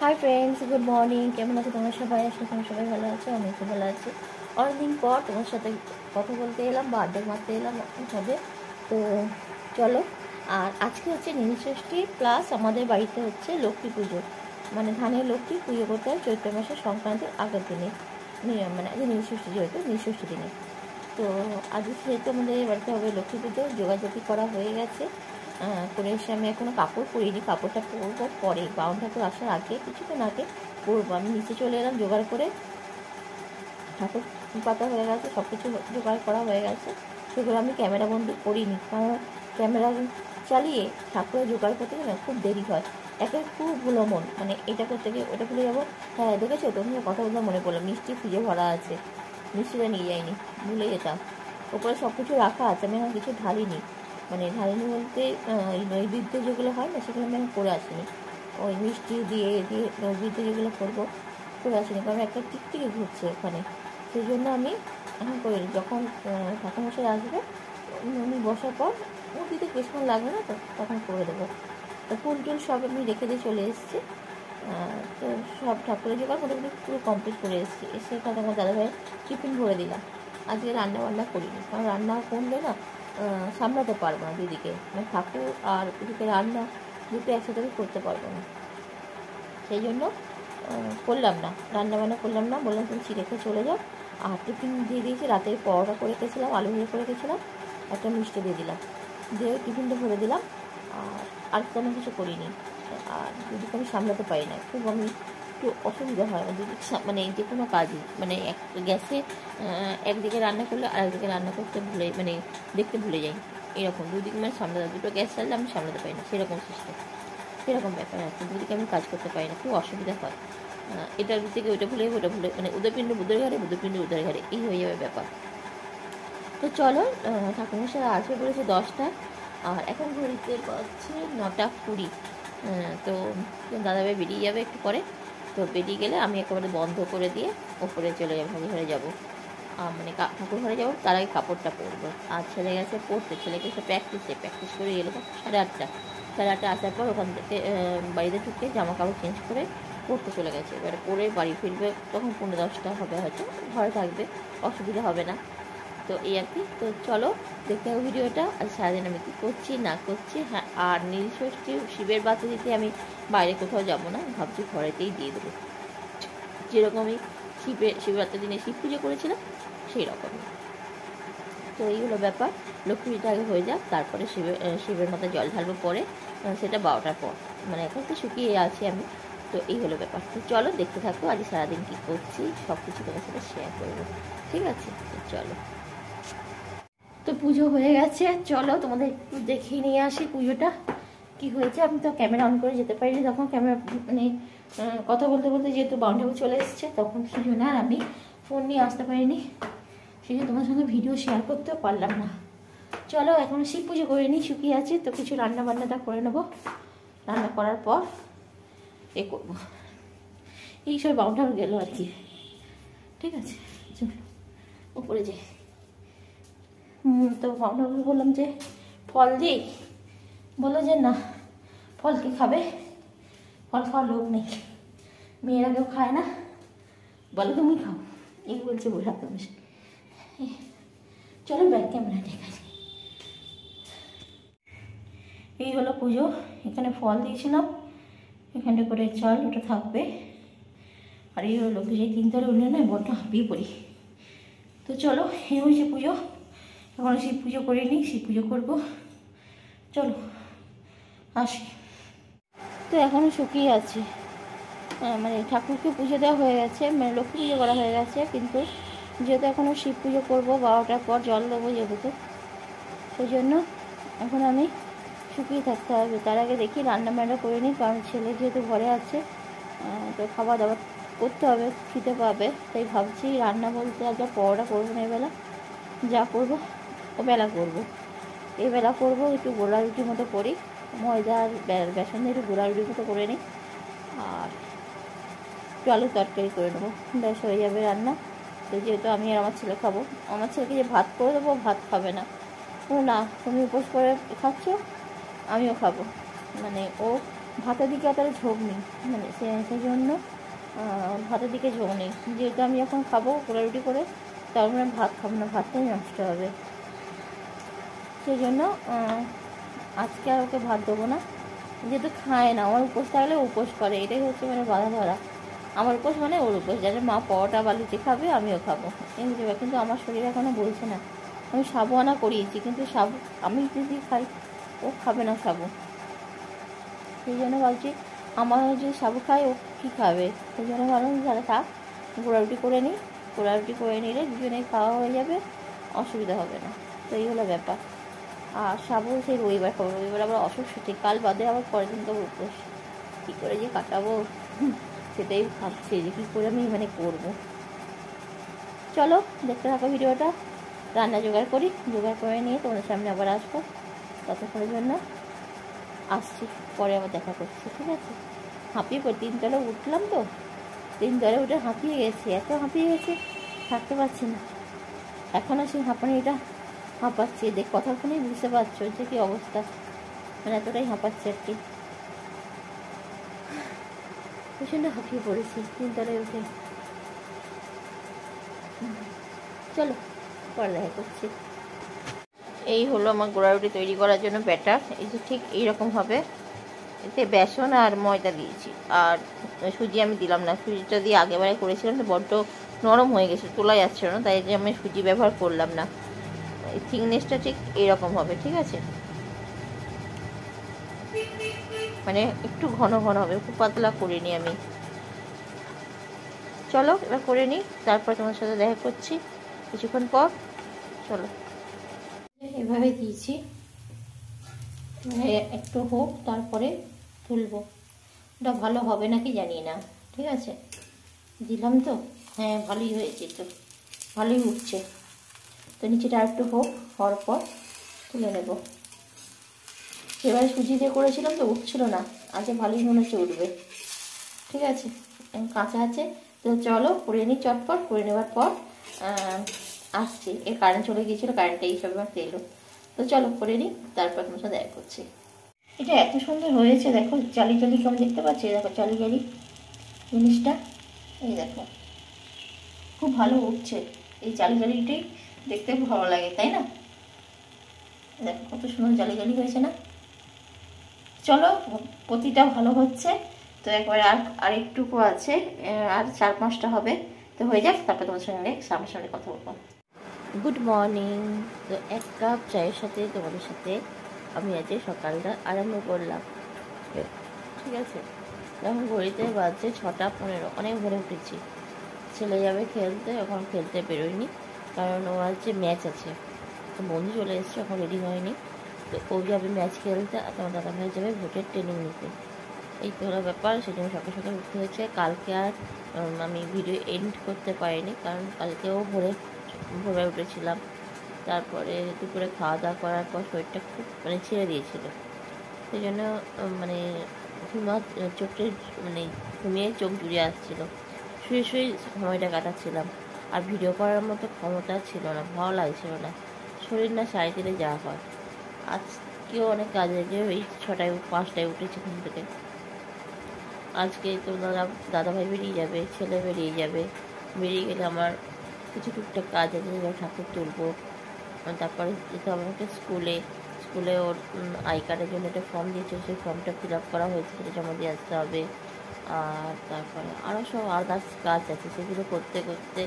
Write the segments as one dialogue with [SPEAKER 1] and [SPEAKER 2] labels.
[SPEAKER 1] Hi friends, good morning. কেমন আছো তোমরা সবাই? আসলে তোমরা সবাই ভালো আছো, আমি খুব ভালো আছি। অনেকদিন পর তোমার সাথে কথা বলতে এলাম বা আড্ডা মারতে এলাম হবে। তো চলো। আর আজকে হচ্ছে নীলষষ্ঠী প্লাস আমাদের বাড়িতে হচ্ছে লক্ষ্মী পুজো, মানে ধানের লক্ষ্মী পুজো করতে হয় চৈত্র মাসের সংক্রান্তির আগের দিনে, মানে আজকে নীলষষ্ঠী, যেহেতু নীলষষ্ঠী দিনে। তো আজকে যেহেতু আমাদের বাড়িতে হবে লক্ষ্মী পুজো, যোগাযোগই করা হয়ে গেছে। করে এসে আমি এখনও কাপড় পরিনি, কাপড়টা পরবো পরে, বাউন ঠাকুর আসার আগে কিছুক্ষণ আগে পরবো। আমি নিচে চলে এলাম জোগাড় করে, ঠাকুর পাতা হয়ে গেছে, সব কিছু জোগাড় করা হয়ে গেছে। সেগুলো আমি ক্যামেরা বন্দি করিনি, কারণ ক্যামেরা চালিয়ে ঠাকুরের জোগাড় করতে গেলে খুব দেরি হয়। একে খুব ভুলমন, মানে এটা করতে গিয়ে ওটা ভুলে যাবো। হ্যাঁ দেখেছো, তোমার কথা বলতে মনে পড়লো, মিষ্টি ফ্রিজে ভরা আছে, মিষ্টিটা নিয়ে যাইনি, ভুলে যেতাম। ওপরে সব কিছু রাখা আছে, আমি এখন কিছু ঢালিনি। মানে ঢালিনি বলতে ওই নৈবেদ্য যেগুলো হয় না, সেগুলো আমি এখন করে আসিনি। ওই মিষ্টি দিয়ে দিয়ে নৈবেদ্য যেগুলো করবো করে আসিনি, কারণ একটা টিকটিকি ঘুরছে ওখানে। সেই জন্য আমি এখন করিনি। যখন ঠাকুরমশাই আসবে, উনি বসার পর দিতে কিছুক্ষণ লাগবে না, তো তখন করে দেবো। তো ফুল টুল সব আমি রেখে দিয়ে চলে এসেছি। তো সব ঠাকুরের জোগাড় মোটামুটি পুরো কমপ্লিট করে এসেছি। এসে এখানে আমার দাদাভাই টিফিন ভরে দিলাম। আজকে রান্না বান্না করিনি, কারণ রান্না করলে না সামলাতে পারবো না দিদিকে, মানে ঠাকুর আর দিদিকে রান্না দুটো একসাথে আমি করতে পারবো না। সেই জন্য করলাম না, রান্না বান্না করলাম না, বললাম তুমি রেখে চলে যাও। আর টিফিন দিয়ে দিয়েছি, রাতের পরোটা করে রেখেছিলাম, আলু ভেজে করে রেখেছিলাম, একটা মিষ্টি দিয়ে দিলাম, দিয়ে টিফিনটা ভরে দিলাম। আর তেমন কিছু করিনি। আর দিদিকে আমি সামলাতে পারি না, খুব আমি একটু অসুবিধা হয় আমার দিদি, মানে যে কোনো কাজই, মানে এক গ্যাসে একদিকে রান্না করলে আর একদিকে রান্না করতে ভুলে, মানে দেখতে ভুলে যাই। এরকম দুদিকে মানে সামলাতে, দুটো গ্যাস চাললে আমি সামলাতে পারি না, সেরকম সিস্টেম, সেরকম ব্যাপার আছে। দুদিকে আমি কাজ করতে পারি না, খুব অসুবিধা হয়। এটার থেকে ওইটা ভুলে ওটা ভুলে, মানে উদয়পিণ্ড বুধের ঘরে, বুধপিণ্ড উদয়ের ঘরে, এই হয়ে যাবে ব্যাপার। তো চলো, ঠাকুরমশাই আসবে বলেছে 10টায়, আর এখন ঘড়িতে বাজছে 9:20। তো দাদাভাই বেরিয়ে যাবে একটু পরে। তো বেরিয়ে গেলে আমি একেবারে বন্ধ করে দিয়ে ওপরে চলে যাবো, ঠাকুর ঘরে যাবো। মানে ঠাকুর ঘরে যাবো, তার আগে কাপড়টা পরবো। আর ছেলে গেছে পড়তে, ছেলেকে সে প্র্যাকটিস করে এলো 8:30। 8:30 আসার পর ওখান থেকে বাড়িতে ঢুকে জামা কাপড় চেঞ্জ করে পড়তে চলে গেছে। এবারে পরে বাড়ি ফিরবে তখন 9:45 হবে হয়তো, ঘরে থাকবে, অসুবিধা হবে না। তো এই আর কি। তো চলো দেখতে হবে ভিডিওটা। আর সারাদিন আমি কী করছি না করছি। হ্যাঁ, আর নীলষষ্ঠী শিবের বাতি দিতে আমি বাইরে কোথাও যাবো না, ভাবছি ঘরেতেই দিয়ে দেবো, যেরকমই শিবরাত্রির দিনে শিব পুজো করেছিলাম সেই রকমই। তো এই হলো ব্যাপার। লক্ষ্মীটা আগে হয়ে যাক, তারপরে শিবের মাথায় জল ঢালবো পরে, সেটা 12টার পর, মানে এখন তো শুকিয়ে আছি আমি। তো এই হলো ব্যাপার। তো চলো দেখতে থাকো, আজ সারাদিন কী করছি সব কিছু তোমার সাথে শেয়ার করবো, ঠিক আছে? তো চলো। তো পুজো হয়ে গেছে, চলো তোমাদের একটু দেখিয়ে নিয়ে আসি পুজোটা কি হয়েছে। আমি তো ক্যামেরা অন করে যেতে পারিনি, তখন ক্যামেরা মানে কথা বলতে বলতে যেহেতু বাউন্ডারি চলে এসেছে, তখন সেই জন্য আর আমি ফোন নিয়ে আসতে পারিনি, সেই জন্য তোমার সঙ্গে ভিডিও শেয়ার করতেও পারলাম না। চলো এখন শিব পুজো করে নিই, শুকিয়ে আছে তো, কিছু রান্না বান্নাটা করে নেবো, রান্না করার পর এ করবো। এই সব বাউন্ডারি গেল আর কি, ঠিক আছে? চলো উপরে যাই। তো বাউন্ডারি বললাম যে ফল দিই, বললো যে না, ফল কি খাবে, ফল খাওয়ার লোক নেই, মেয়েরা কেউ খায় না, বলো তুমি খাও, এই বলছে বোঝাতে বসে। চলো ব্যাক ক্যামেরা দেখাচ্ছি। এই হলো পুজো, এখানে ফল দিয়েছিলাম, এখানে করে চাল ওটা থাকবে। আর এই হলো যে 3 তারে উঠলে না বড্ড হাঁপিয়ে পড়ি। তো চলো, এই হয়েছে পুজো। এখন শিব পুজো করে নিই, শিব পুজো করবো, চলো আসি। তো এখনও শুকিয়ে আছে, মানে ঠাকুরকে পুজো দেওয়া হয়ে গেছে, মানে লক্ষ্মী পুজো করা হয়ে গেছে, কিন্তু যেহেতু এখনও শিব পুজো করবো, 12টার পর জল দেবো যেহেতু, সেই জন্য এখন আমি শুকিয়ে থাকতে হবে। তার আগে দেখি রান্না বান্না করে নিই, কারণ ছেলে যেহেতু ঘরে আছে, তো খাওয়া দাওয়া করতে হবে, খেতে পাবে। তাই ভাবছি রান্না বলতে একবার পরোটা করবো না, এবেলা যা করবো ওবেলা করবো, এই বেলা করবো একটু গোলা রুটির মতো করি, ময়দা আর বেসন দিয়ে একটু গোলা রুটির মতো করে নিই, আর একটু আলুর তরকারি করে নেবো, ব্যাস হয়ে যাবে রান্না। তো যেহেতু আমি আর আমার ছেলে খাবো, আমার ছেলেকে যে ভাত করে দেবো, ভাত খাবে না, ও না তুমি উপোস করে খাচ্ছ, আমিও খাবো, মানে ও ভাতের দিকে অতটা ঝোঁক নেই, মানে সেই জন্য ভাতের দিকে ঝোঁক নেই। যেহেতু আমি যখন খাবো রুটি করে, তারপরে আমি ভাত খাবো না, ভাতটাই নষ্ট হবে। সেই জন্য আজকে আর ওকে ভাত দেবো না, যেহেতু খায় না। আমার উপোস থাকলে উপোস করে, এটাই হচ্ছে মানে বাধা ধরা। আমার উপোস মানে ওর উপোস, যাতে মা পরোটা বা লুচি খাবে আমিও খাবো, এমনি যাবে। কিন্তু আমার শরীর এখনও বলছে না। আমি সাবুদানা করিয়েছি, কিন্তু সাবু আমি যদি খাই ও খাবে না সাবু। সেই জন্য ভাবছি আমার যদি সাবু খায় ও কী খাবে। সেই জন্য ভাবলাম তাহলে থাক, গোড়া রুটি করে নিই। গোড়া রুটি করে নিলে দুজনেই খাওয়া হয়ে যাবে, অসুবিধা হবে না। তো এই হলো ব্যাপার। আর সাবু সেই রবিবার খাবো, রবিবার আবার অসুখ ছুটি, কাল বাদে আবার পরের দিন তো উপোস। কী করে যে কাটাবো সেটাই ভাবছি, যে কী করে আমি মানে করবো। চলো দেখতে থাকো ভিডিওটা। রান্না জোগাড় করি, জোগাড় করে নিয়ে তোমাদের সামনে আবার আসবো। ততক্ষণের জন্য আসছি, পরে আবার দেখা করছি, ঠিক আছে। হাঁপিয়ে পড়ে 3 তলা উঠলাম তো, 3 তলায় উঠে হাঁপিয়ে গেছি, এত হাঁপিয়ে গেছে থাকতে পারছি না। এখনও সেই হাঁপানিটা হাঁপাচ্ছি, দেখ কথা শুনেই বুঝতে পারছো যে কী অবস্থা, মানে এতটাই হাঁপাচ্ছে আর কি। প্রচণ্ড হাঁপিয়ে পড়েছি 3 তলায় উঠে। চলো পরে দেখা করছি। এই হলো আমার গোড়া রুটি তৈরি করার জন্য ব্যাটার। এই যে ঠিক এইরকম হবে। এতে বেসন আর ময়দা দিয়েছি, আর সুজি আমি দিলাম না। সুজিটা দিয়ে আগেবারে করেছিলাম তো বড্ড নরম হয়ে গেছে, তোলা যাচ্ছিল না, তাই যে আমি সুজি ব্যবহার করলাম না। এই থিকনেসটা ঠিক এইরকম হবে, ঠিক আছে। মানে একটু ঘন ঘন হবে, খুব পাতলা করিনি আমি। চলো এবার করে নিই, তারপর তোমার সাথে দেখা করছি কিছুক্ষণ পর। চলো, এভাবে দিয়েছি, মানে একটু হোক তারপরে তুলবো। ওটা ভালো হবে নাকি জানি না, ঠিক আছে। দিলাম তো, হ্যাঁ ভালোই হয়েছে, তো ভালোই উঠছে। তো নিচেটা একটু হোক, হওয়ার পর তুলে নেব। এবারে সুজি দিয়ে করেছিলাম তো উঠছিল না, আজকে ভালোই মনে হচ্ছে উঠবে, ঠিক আছে। কাঁচা আছে, তো চলো করে নিই চটপট। করে নেওয়ার পর আসছি। এর কারেন্ট চলে গিয়েছিলো, কারেন্টটা এই সব এলো। তো চলো করে নিই, তারপর তোমার সাথে দেখা করছি। এটা এত সুন্দর হয়েছে, দেখো জালি জালি কেমন দেখতে পাচ্ছি, দেখো জালি জালি জিনিসটা, এই দেখো খুব ভালো উঠছে। এই জালি জালিটাই দেখতে ভালো লাগে, তাই না? দেখো কত সুন্দর জালি জালি হয়েছে না। চলো প্রতিটা ভালো হচ্ছে তো, একবার আর একটুকু আছে, আর 4-5টা হবে, তো হয়ে যাক, তারপর তোমার সঙ্গে সামনাসামনি কথা বলবো। Good morning. তো 1 কাপ চায়ের সাথে তোমাদের সাথে আমি আজকে সকালটা আরম্ভ করলাম, ঠিক আছে। এখন ঘড়িতে বাজছে 6টা 15, অনেক ভোরে উঠেছি। ছেলে যাবে খেলতে, এখন খেলতে বেরোয়নি, কারণ ও আজকে ম্যাচ আছে। তো বন্ধু চলে এসছে, এখন রেডি হয়নি। তো ও যাবে ম্যাচ খেলতে, আর তোমার দাদাভাই যাবে ভোটের ট্রেনিং নিতে। এই তো হলো ব্যাপার। সেজন্য সকাল সকাল উঠতে হয়েছে। কালকে আর আমি ভিডিও এন্ড করতে পারিনি, কারণ কালকেও ভোরে উঠেছিলাম। তারপরে দুপুরে খাওয়া দাওয়া করার পর শরীরটা খুব মানে ছেড়ে দিয়েছিল। সেই জন্য মানে চোখে মানে ঘুমিয়ে চোখ জুড়ে আসছিলো, শুয়ে শুয়ে সময়টা কাটাচ্ছিলাম। আর ভিডিও করার মতো ক্ষমতা ছিল না, ভালো লাগছিল না, শরীর না সাড়ে দিলে যাওয়া হয়। আজকেও অনেক কাজে যে ওই 6টায় 5টায় উঠেছি ঘুম থেকে। আজকে তো দাদাভাই বেরিয়ে যাবে, ছেলে বেরিয়ে যাবে। বেরিয়ে গেলে আমার কিছু টুকটাক কাজ আছে, যেমন ঠাকুর তুলবো। তারপরে যেতে হবে আমাকে স্কুলে ওর আই কার্ডের জন্য একটা ফর্ম দিয়েছে, সেই ফর্মটা ফিল আপ করা হয়েছে, সেটা জমা দিয়ে আসতে হবে। আর তারপরে আরও সব আদার্স কাজ আছে, সেগুলো করতে করতে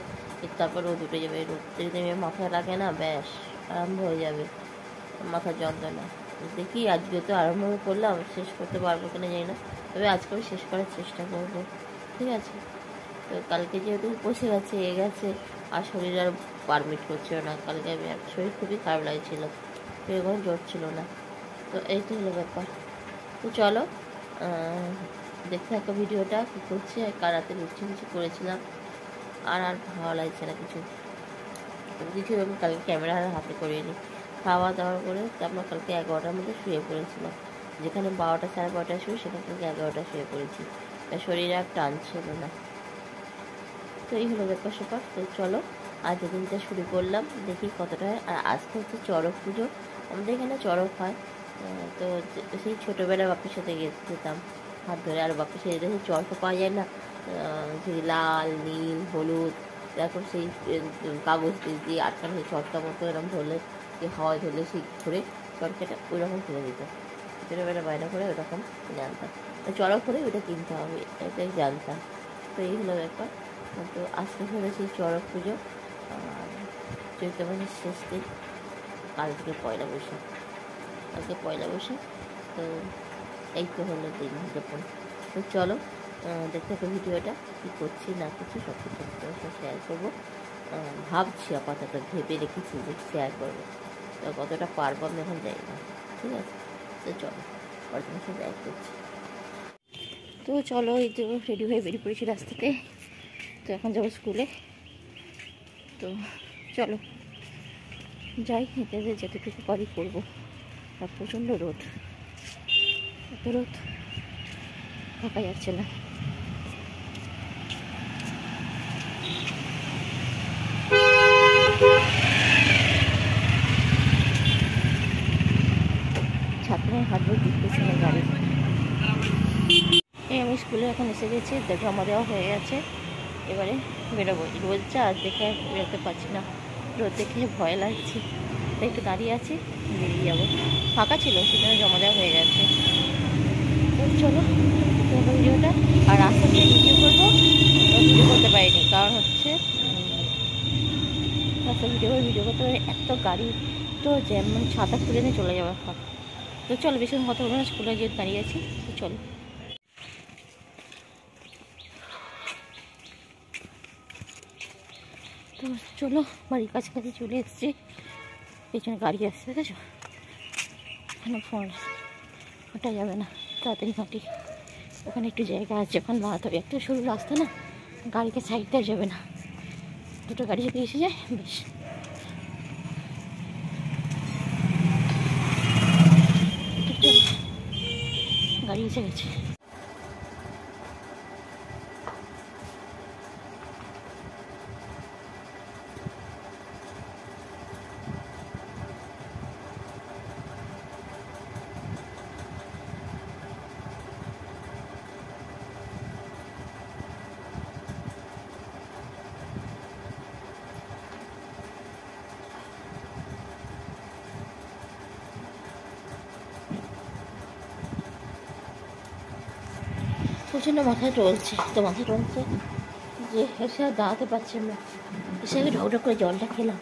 [SPEAKER 1] তারপর রোদ উঠে যাবে। রোদটা যদি আমি মাথায় লাগে না, ব্যাস আরম্ভ হয়ে যাবে মাথার যন্ত্রণা। দেখি আজকে তো আরম্ভ করলাম, শেষ করতে পারবো কিনা জানি না, তবে আজকে আমি শেষ করার চেষ্টা করবো, ঠিক আছে। তো কালকে যেহেতু বসে গেছে আর শরীর আর পারমিট করছিল না। কালকে আমি শরীর খুবই খারাপ লাগছিল, এরকম জ্বর ছিল না। তো এই তো হলো ব্যাপার। তো চলো দেখতে থাকো ভিডিওটা, কী করছে। কাল রাতে লুচি করেছিলাম, আর ভালো লাগছে না কিছু আমি কালকে ক্যামেরা হাতে করিয়ে নিই। খাওয়া দাওয়া করে তারপর কালকে 11টার মধ্যে শুয়ে পড়েছিলাম। যেখানে 12টা 12:30 শুয়ে, সেখান থেকে 11টা শুয়ে পড়েছি, শরীরে আর টান ছিল না। তো এই হলো ব্যাপার স্যাপার। তো চলো আজ দিনটা শুরু করলাম, দেখি কতটা হয়। আর আজকে হচ্ছে চড়ক পুজো, আমাদের এখানে চড়ক হয়। তো সেই ছোটোবেলায় বাপির সাথে যেতাম হাত ধরে। আর বাপির সাথে সেই চট তো পাওয়া যায় না, সেই লাল নীল হলুদ, তারপর সেই কাগজ দিয়ে আটকানো সেই চটকা মতো এরকম ধরলে, যে হাওয়ায় ধরলে সেই ধরে চটকাটা ওই রকম কিনে দিত। ছোটোবেলা বায়না করে ওরকম জানতাম, চড়ক করে ওইটা কিনতে হবে এটাই জানতাম। তো এই হলো ব্যাপার। তো আজকে হলো সেই চড়ক পুজো, চৈত্র মাসের শেষ দিন, কালকে পয়লা বৈশাখ। তো এই তো হলো দিন যাপন। তো চলো দেখতে থাকো ভিডিওটা, কী করছি না করছি সব কিছু তোমার সাথে শেয়ার করবো। ভাবছি আপাতত, ভেবে রেখেছি যে শেয়ার করবো, তো কতটা পারবো আমি এখন যাই না, ঠিক আছে? তো চলো পরে তোমার সাথে শেয়ার করছি। তো চলো, এই তো রেডি হয়ে বেরিয়ে পড়েছি রাস্তাতে। তো এখন যাবো স্কুলে। তো চলো যাই, হেঁটে যতটুকু পারি করবো। আর প্রচণ্ড রোদ, এত রোদ থাকা যাচ্ছে না। ছাত্রায় হাত ধরে দিতেছে না গাড়ি। এই আমি স্কুলে এখন এসে গেছি, জমা দেওয়া হয়ে গেছে, এবারে বেরোবো। রোদটা আর দেখে বেরোতে পারছি না, রোদ দেখে ভয় লাগছে, তাই একটু দাঁড়িয়ে আছি, বেরিয়ে যাবো। ফাঁকা ছিল সেখানে জমা দেওয়া হয়ে গেছে। চলো ভিডিওটা, আর রাস্তা দিয়ে ভিডিও করবো, ভিডিও করতে পারিনি কারণ হচ্ছে রাস্তা ভিডিও করতে পারি, এত গাড়ি তো যেমন ছাতা খুলে নিয়ে চলে যাওয়া ফাঁকা। তো চলো বেশি কথা বলবো না, স্কুলে যেহেতু দাঁড়িয়ে আছি। তো চলো তো চলো, বাড়ির কাছাকাছি চলে এসেছি, পেছনে গাড়ি আসছে দেখেছো, ওখানে ফোন হাঁটা যাবে না, তাড়াতাড়ি হাঁটি, ওখানে একটু জায়গা আছে, ওখানে দাঁড়াতে হবে, একটা সরু রাস্তা না, গাড়িকে সাইড দেওয়া যাবে না, দুটো গাড়ি যদি এসে যায় বেশ। গাড়ি এসে গেছে। প্রচণ্ড মাথায় টলছে, তো মাথায় টলছে যে এসে আর দাঁড়াতে পারছি না, এসে আগে ঢকঢক করে জলটা খেলাম,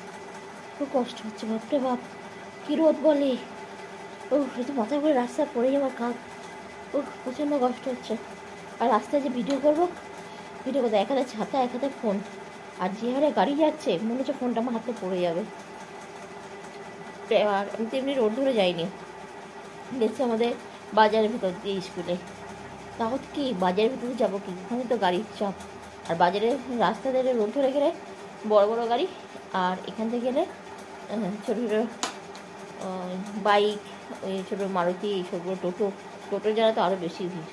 [SPEAKER 1] খুব কষ্ট হচ্ছে, বাপরে বাপ কী রোদ বলে, ও তো মাথায় করে রাস্তায় পড়ে যাওয়ার কাজ, ও প্রচণ্ড কষ্ট হচ্ছে। আর রাস্তায় যে ভিডিও করতে, এক হাতে ছাতা এক হাতে ফোন, আর যে হারে গাড়ি যাচ্ছে মনে হচ্ছে ফোনটা আমার হাতে পড়ে যাবে। আর আমি তো এমনি রোড ধরে যাইনি, গেছি আমাদের বাজারের ভিতর দিয়ে স্কুলে, তাও কি বাজারের ভিতরে যাবো কি, ওখানে তো গাড়ির চাপ, আর বাজারে রাস্তা ধরে রোড ধরে গেলে বড় বড় গাড়ি, আর এখান থেকে গেলে ছোটো ছোটো বাইক, ওই ছোটো মারুতি, এইসবগুলো, টোটো যারা তো আরও বেশি ভিড়,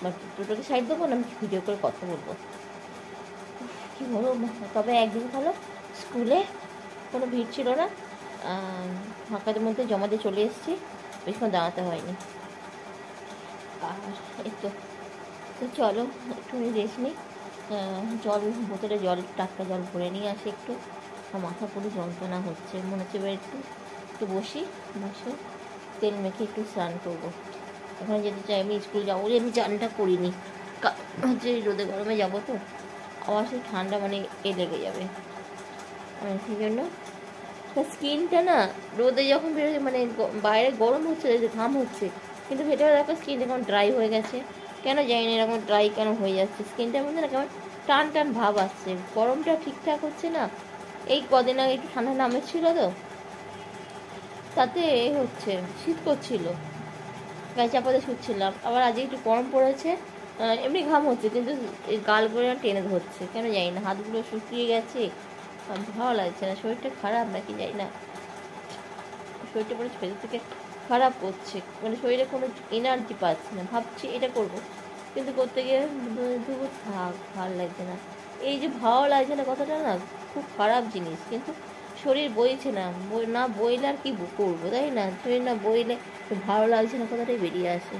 [SPEAKER 1] বা টোটোকে সাইড দেবো না, আমি ভিডিও করে কথা বলবো, কী বলবো। তবে একদিন ভালো, স্কুলে কোনো ভিড় ছিল না, ফাঁকাদের মধ্যে জমা দিয়ে চলে এসেছি, বেশিক্ষণ দাঁড়াতে হয়নি। আর এই তো চলো একটু রেস্ট নিই, জল বোতলে জল, টাটকা জল ভরে নিয়ে আসি একটু, মাথা পুরো যন্ত্রণা হচ্ছে, মনে হচ্ছে এবার একটু বসে তেল মেখে একটু স্নান করবো। ওখানে যেতে চাই, আমি স্কুল যাবো বলে আমি চানটা করিনি, হচ্ছে রোদে গরমে যাবো তো, আবার সেই ঠান্ডা মানে লেগে যাবে, সেই জন্য স্কিনটা না রোদে যখন বেরোচ্ছে, মানে বাইরে গরম হচ্ছে, ঘাম হচ্ছে, কিন্তু ভেতরে দেখো স্কিন এখন ড্রাই হয়ে গেছে, কেন জানি না এরকম ড্রাই কেন হয়ে যাচ্ছে স্কিনটার মধ্যে, না কেমন টান টান ভাব আসছে, গরমটা ঠিকঠাক হচ্ছে না। এই কদিন আগে একটু ঠান্ডা নামেছিল তো, তাতে হচ্ছে শীত করছিল, গায়ে চাপাতে শুচ্ছিলাম, আবার আজকে একটু গরম পড়েছে, এমনি ঘাম হচ্ছে, কিন্তু গালগুলো টেনে ধরছে, কেন জানি না, হাতগুলো শুকিয়ে গেছে, ভালো লাগছে না, শরীরটা খারাপ নাকি জানি না, শরীরটা মানে ভেতর থেকে খারাপ করছে, মানে শরীরে কোনো এনার্জি পাচ্ছি না, ভাবছি এটা করব, কিন্তু করতে গিয়ে থাক ভালো লাগছে না, এই যে ভালো লাগছে না কথাটা না খুব খারাপ জিনিস, কিন্তু শরীর বইছে না, না বইলে আর কি করবো, তাই না? শরীর না বইলে ভালো লাগছে না, কথাটাই বেরিয়ে আসে।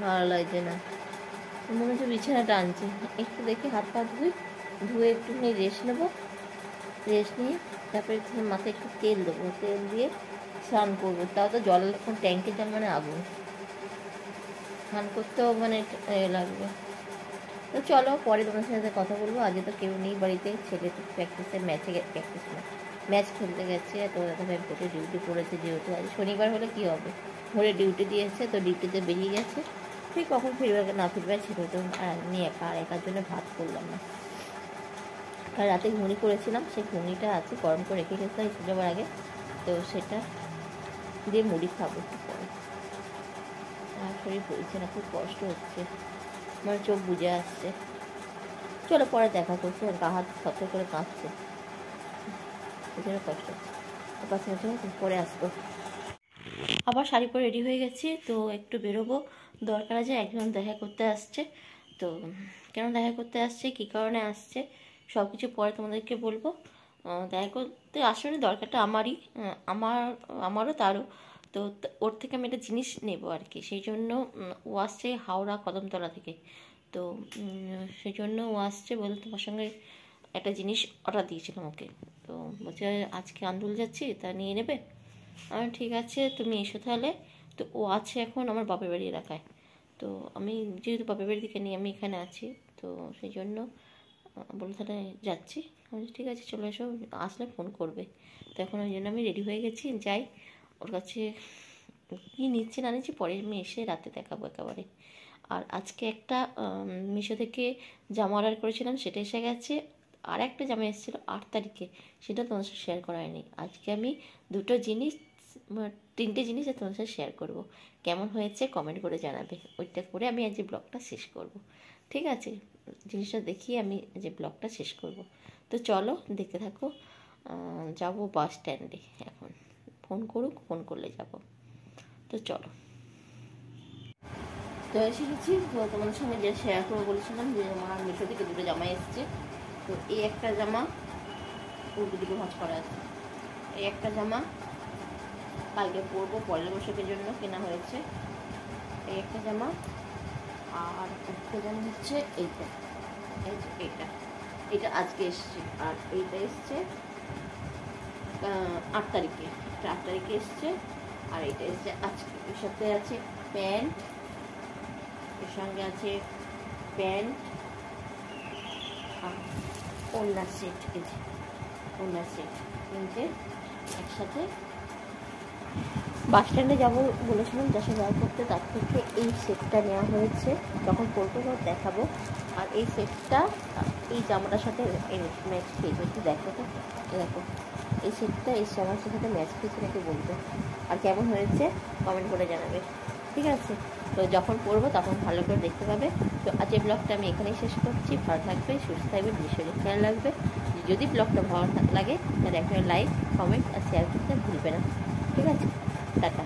[SPEAKER 1] ভালো লাগছে না, মনে হচ্ছে বিছানা টানছে। একটু দেখি হাত পা ধুয়ে একটুখানি রেস্ট নেবো, রেস্ট নিয়ে তারপরে একটু মাথায় একটু তেল দেবো, তেল দিয়ে স্নান করবো। তাও তো জল ট্যাঙ্কের জল মানে আগুন, স্নান করতেও মানে লাগবে। তো চলো পরে তোমার সাথে কথা বলবো। আগে তো কেউ নেই বাড়িতে, ছেলে তো প্র্যাকটিসে প্র্যাকটিস না, ম্যাচ খেলতে গেছে। তো দাদা ভাই ভোরে ডিউটি পড়েছে, যেহেতু আজ শনিবার হলে কী হবে, ভোরে ডিউটি দিয়েছে, তো ডিউটিতে বেরিয়ে গেছে। ঠিক কখন ফিরবে না ফিরবে ছেলে তো, আর আমি একার জন্য ভাত করলাম না। আর রাতে ঘুগনি করেছিলাম, সেই ঘুগনিটা আছে গরম করে রেখে গেছে যাওয়ার আগে, তো সেটা দিয়ে মুড়ি খাবো একটু পরে। আর শরীর বলছে না, খুব কষ্ট হচ্ছে, আমার চোখ বুঝে আসছে। চলো পরে দেখা করছে, গা হাত শক্ত করে কাঁপছে, ওই জন্য কষ্ট হচ্ছে। 5 মিনিট পরে আসবো। আবার শাড়ি পরে রেডি হয়ে গেছি, তো একটু বেরোবো, দরকার আছে, একজন দেখা করতে আসছে। তো কেন দেখা করতে আসছে, কী কারণে আসছে, সব কিছু পরে তোমাদেরকে বলবো। দেখা করতে আসলে দরকারটা আমারও তারও। তো ওর থেকে আমি একটা জিনিস নেব আর কি, সেই জন্য ও আসছে হাওড়া কদমতলা থেকে। তো সেই জন্য ও আসছে, বলতে তোমার সঙ্গে একটা জিনিস অর্ডার দিয়েছিলাম ওকে। তো বলছে আজকে আন্দুল যাচ্ছি, তা নিয়ে নেবে। ঠিক আছে তুমি এসো তাহলে। তো ও আছে এখন আমার বাপের বাড়ি এলাকায়, তো আমি যেহেতু বাপের বাড়ি থেকে নিয়ে আমি এখানে আছি, তো সেই জন্য বলে তাহলে যাচ্ছি। আমি ঠিক আছে চলে এসো, আসলে ফোন করবে। তো এখন ওই জন্য আমি রেডি হয়ে গেছি, যাই ওর কাছে। কী নিচ্ছি না নিচ্ছি পরে আমি এসে রাতে দেখাবো একেবারে। আর আজকে একটা মিশো থেকে জামা অর্ডার করেছিলাম, সেটা এসে গেছে। আর একটা জামা এসেছিলো 8 তারিখে, সেটা তোমার সাথে শেয়ার করা হয়নি। আজকে আমি 3টে জিনিস তোমার সাথে শেয়ার করবো। কেমন হয়েছে কমেন্ট করে জানাবে, ওইটা করে আমি আজ ব্লগটা শেষ করব। ঠিক আছে, জিনিসটা দেখিয়ে আমি যে ব্লগটা শেষ করব। তো চলো দেখতে থাকো। যাবো বাস স্ট্যান্ডে এখন, ফোন করুক, ফোন করলে যাব। তো চলো। তো এসে গেছি, তো তোমাদের সঙ্গে যে শেয়ার করে বলেছিলাম যে আমার মিশো থেকে 2টো জামা এসছে। তো এই একটা জামা উল্টো দিকে ভাঁজ করা আছে, এই একটা জামা কালকে পরবো, পয়লা বৈশাখের জন্য কেনা হয়েছে এই একটা জামা। আর একটা জামা হচ্ছে এইটা, এটা আজকে এসছে। আর এইটা এসছে 8 তারিখে, এটা 8 তারিখে এসছে। আর এইটা এসছে আজকে। এর সাথে আছে প্যান্ট, এর সঙ্গে আছে প্যান্ট আর ওড়না সেট, এই যে ওড়না সেট, তিনটে একসাথে। বাস স্ট্যান্ডে যাবো বলেছিলাম যার সাথে যাওয়া করতে, তার থেকে এই সেটটা নেওয়া হয়েছে, যখন পরবো তখন দেখাবো। আর এই সেটটা এই জামাটার সাথে ম্যাচ খেয়েছে, একটু দেখো তো, দেখো এই সেটটা এই জামার সাথে ম্যাচ খেয়েছে নাকি বলতে। আর কেমন হয়েছে কমেন্ট করে জানাবে, ঠিক আছে? তো যখন পরবো তখন ভালো করে দেখতে পাবে। তো আজ এই ব্লগটা আমি এখানেই শেষ করছি। ভালো থাকবে, সুস্থ থাকবে, ভীষণ খেয়াল রাখবে। যদি ব্লগটা ভালো লাগে তাহলে একটা লাইক, কমেন্ট আর শেয়ার করতে ভুলবে না, ঠিক আছে? টাটা।